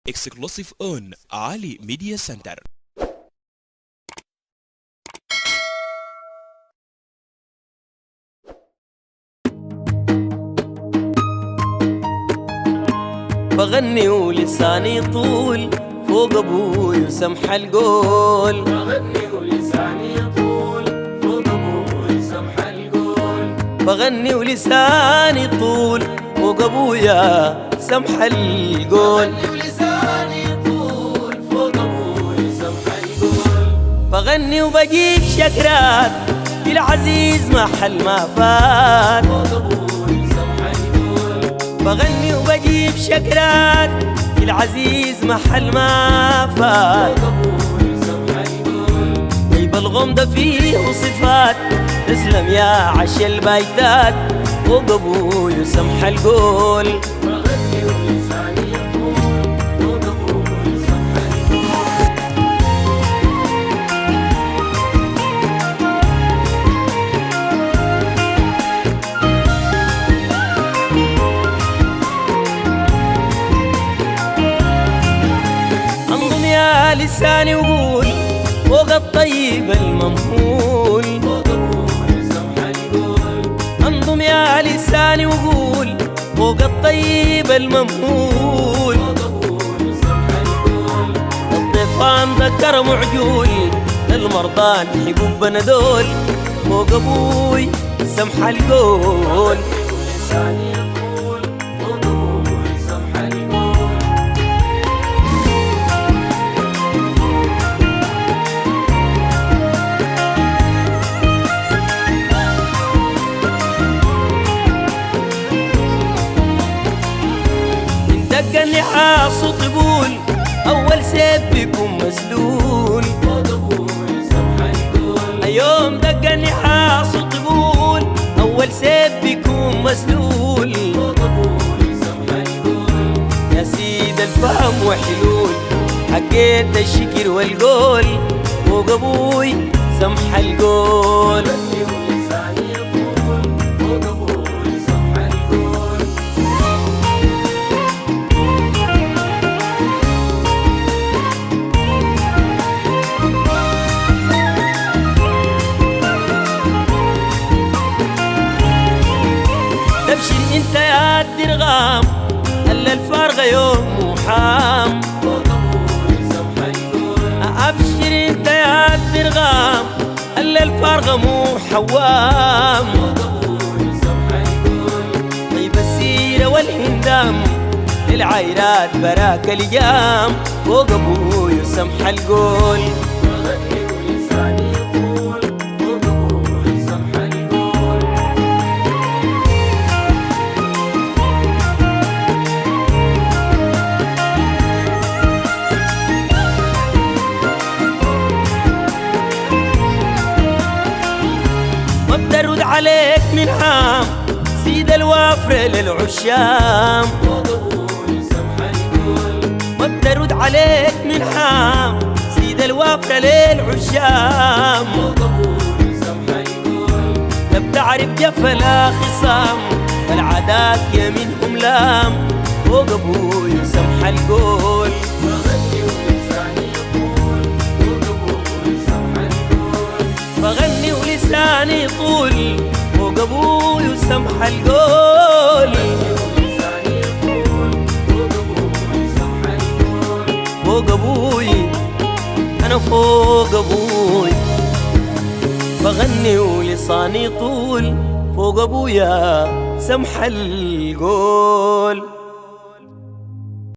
Exclusive on Ali Media Center. بغني ولساني طول فوق ابوي وسمح القول. بغني ولساني طول فوق ابوي سمح القول. بغني ولساني طول فوق ابويا سمح القول. بغني ولساني طول فوق ابوي سمح القول. بغني وبجيب شكرات للعزيز محل ما فات. فوق ابوي سمح القول. بغني وبجيب شكرات للعزيز محل ما فات. فوق ابوي سمح القول. جيب الغمضة فيه صفات تسلم يا عش البايتات فوق ابوي وسمح القول. بغني ولساني طول فوق ابوي سمح القول. انضم يا لساني وقول فوق الطيب الممهول. فوق ابوي سمح القول. انضم يا لساني وقول فوق الطيب الممهول. فوق ابوي سمح القول. الضيفان ذكر معجول المرضان حبوب بنادول فوق ابوي سمح القول. ولساني طول فوق ابوي سمح القول. من دق النحاس وطبول اول سيف بيكون مسلول. فوق ابوي سمح القول. يوم دق النحاس وطبول اول سيف بيكون مسلول. فوق ابوي سمح القول. يا سيد الفهم وحلول حكيت الشكر والقول فوق ابوي سمح القول. بغني ولساني طول فوق ابوي سمح القول. تبشر انت يا الدرغام الا الفارغه يوم وحام. فوق ابوي سمح القول. ابشر انت يا الدرغام الا الفارغه مو حوام. فوق ابوي سمح القول. طيب السيره والهندام للعايرات براك لجام فوق ابوي وسمح القول. بغني ولساني طول فوق ابوي سمح القول. ما بترد عليك من عام سيد الوافرة للعشام. فوق ابوي سمح القول. ما بترد عليك من عام سيد الوافرة للعشام. فوق ابوي سمح القول. لا بتعرف جفلا خصام فالعادات يمينهم لام فوق ابوي وسمح القول. بغني ولساني طول فوق ابوي سمح القول. بغني ولساني طول فوق ابوي وسمح القول. ولساني طول فوق ابوي سمح القول. فوق ابوي انا فوق ابوي. بغني ولساني طول فوق ابويا سمح القول.